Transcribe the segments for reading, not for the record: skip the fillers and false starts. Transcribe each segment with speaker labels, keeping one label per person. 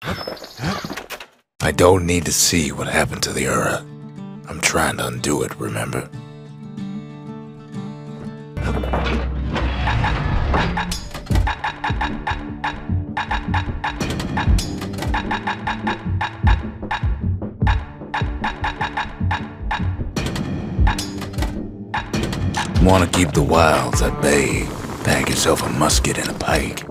Speaker 1: I don't need to see what happened to the Ura. I'm trying to undo it, remember? Want to keep the wilds at bay? Pack yourself a musket and a pike.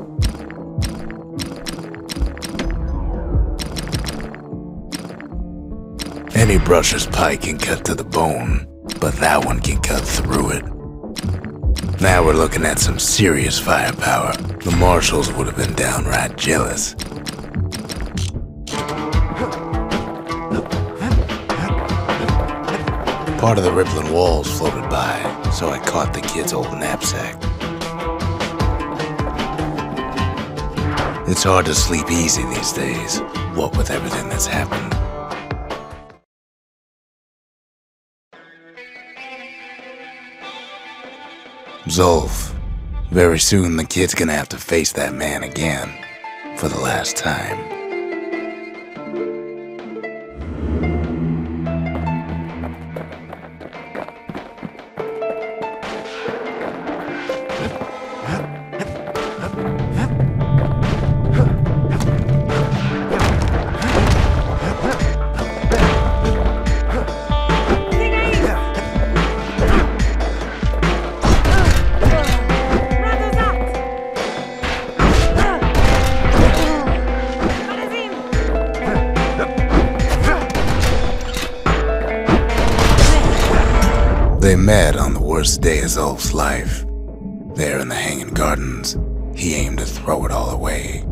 Speaker 1: Any brusher's pike can cut to the bone, but that one can cut through it. Now we're looking at some serious firepower. The marshals would have been downright jealous. Part of the rippling walls floated by, so I caught the kid's old knapsack. It's hard to sleep easy these days, what with everything that's happened. Zulf. Very soon the kid's gonna have to face that man again, for the last time. They met on the worst day of Zulf's life. There in the Hanging Gardens, he aimed to throw it all away.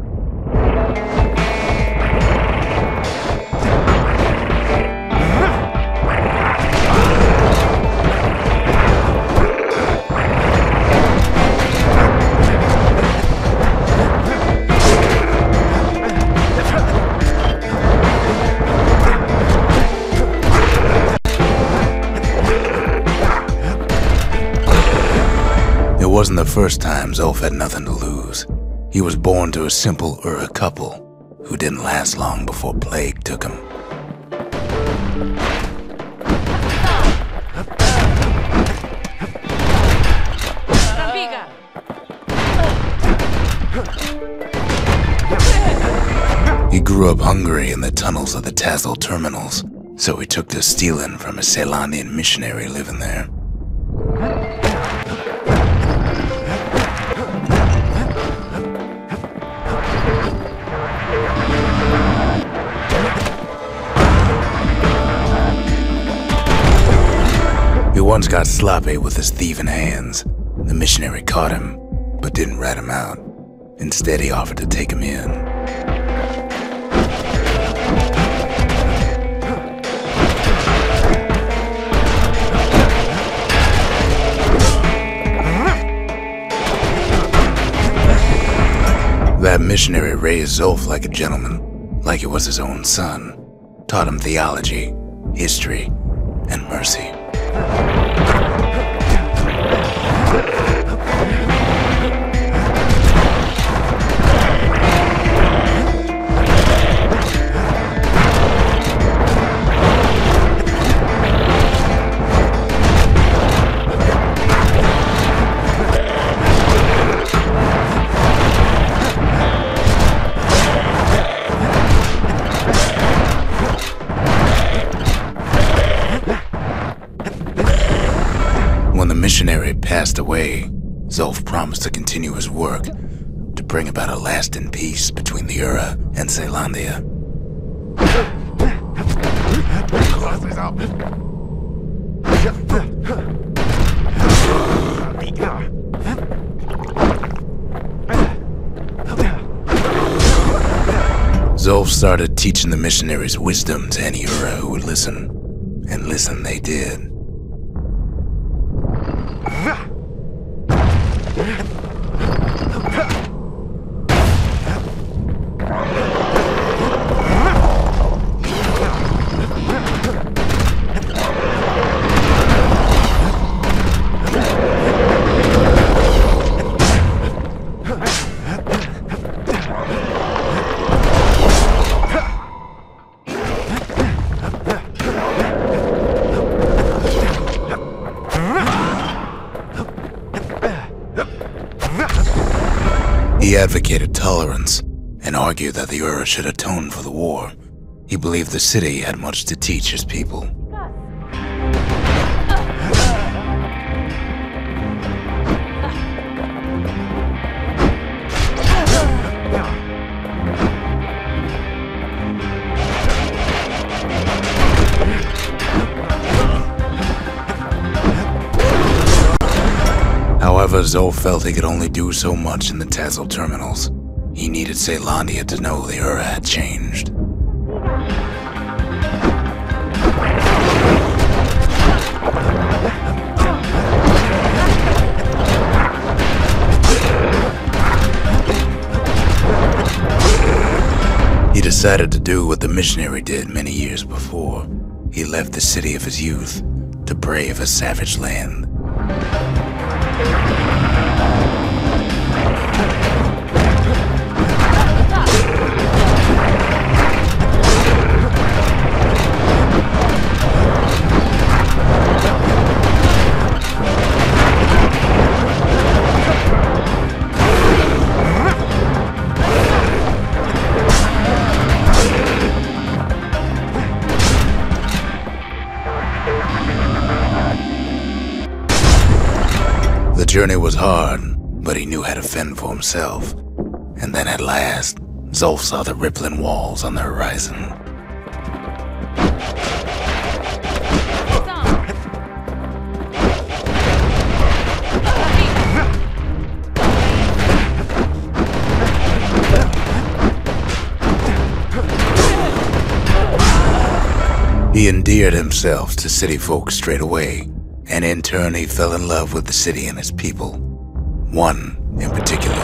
Speaker 1: It wasn't the first time Zulf had nothing to lose. He was born to a simple Ura couple who didn't last long before plague took him. He grew up hungry in the tunnels of the Tassel terminals, so he took to stealing from a Ceylonian missionary living there. He once got sloppy with his thieving hands. The missionary caught him, but didn't rat him out. Instead, he offered to take him in. That missionary raised Zulf like a gentleman, like he was his own son. Taught him theology, history, and mercy. When the missionary passed away, Zulf promised to continue his work to bring about a lasting peace between the Ura and Ceylondia. Zulf started teaching the missionaries wisdom to any Ura who would listen, and listen they did. advocated tolerance and argued that the Ura should atone for the war. He believed the city had much to teach his people. However, Zulf felt he could only do so much in the Tassel terminals. He needed Caelondia to know the Ura had changed. He decided to do what the missionary did many years before. He left the city of his youth to brave a savage land. The journey was hard, but he knew how to fend for himself. And then at last, Zulf saw the rippling walls on the horizon. He endeared himself to city folk straight away, and in turn he fell in love with the city and its people. One in particular.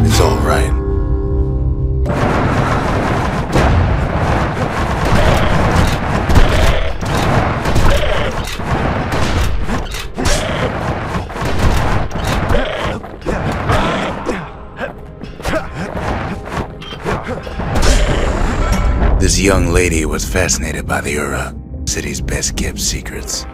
Speaker 1: It's all right. This young lady was fascinated by the Ura, city's best-kept secrets.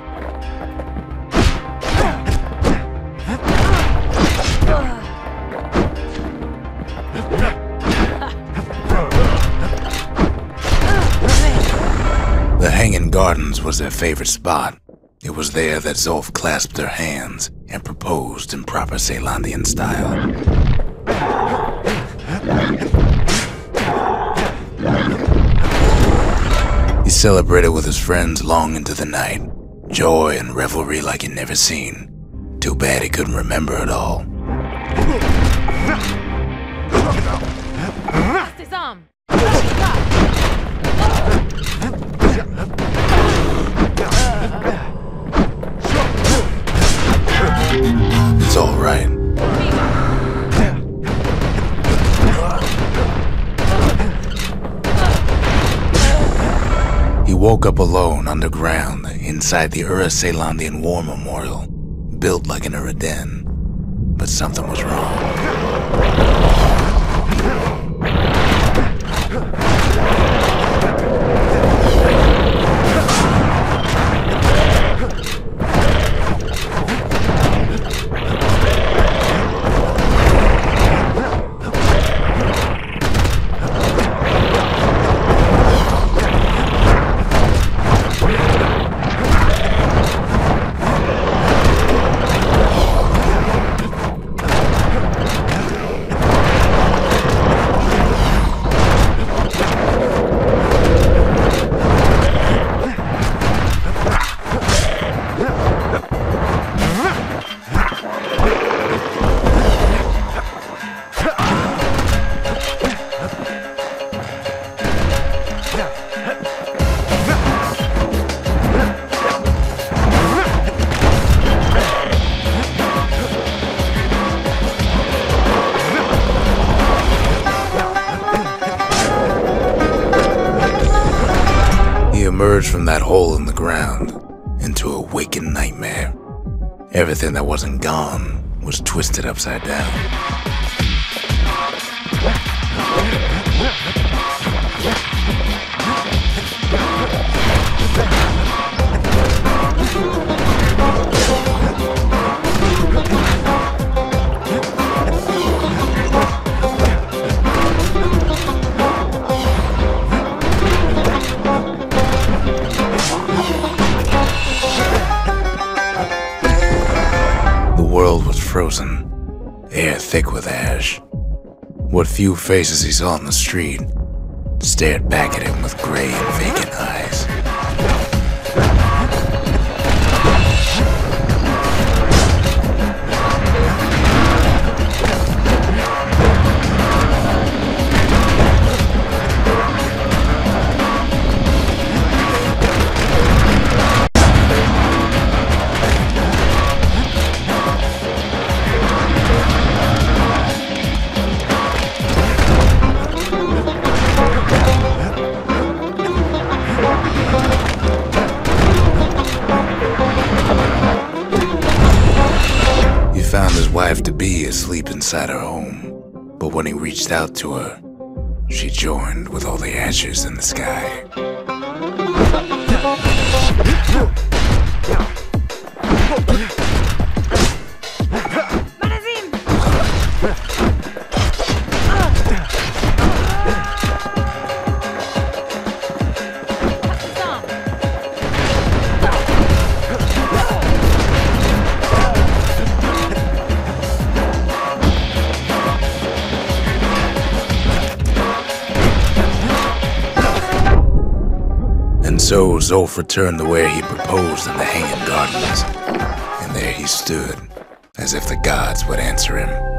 Speaker 1: The Hanging Gardens was their favorite spot. It was there that Zulf clasped her hands and proposed in proper Caelondian style. He celebrated with his friends long into the night. Joy and revelry like he'd never seen. Too bad he couldn't remember it all. It's all right. He woke up alone underground inside the Ura Caelondian War Memorial, built like an Ura den. But something was wrong. He emerged from that hole in the ground into a waking nightmare. Everything that wasn't gone was twisted upside down. The world was frozen, air thick with ash. What few faces he saw on the street stared back at him with gray and vacant eyes. He found his wife-to-be asleep inside her home, but when he reached out to her, she joined with all the ashes in the sky. And so Zulf returned to where he proposed in the Hanging Gardens, and there he stood, as if the gods would answer him.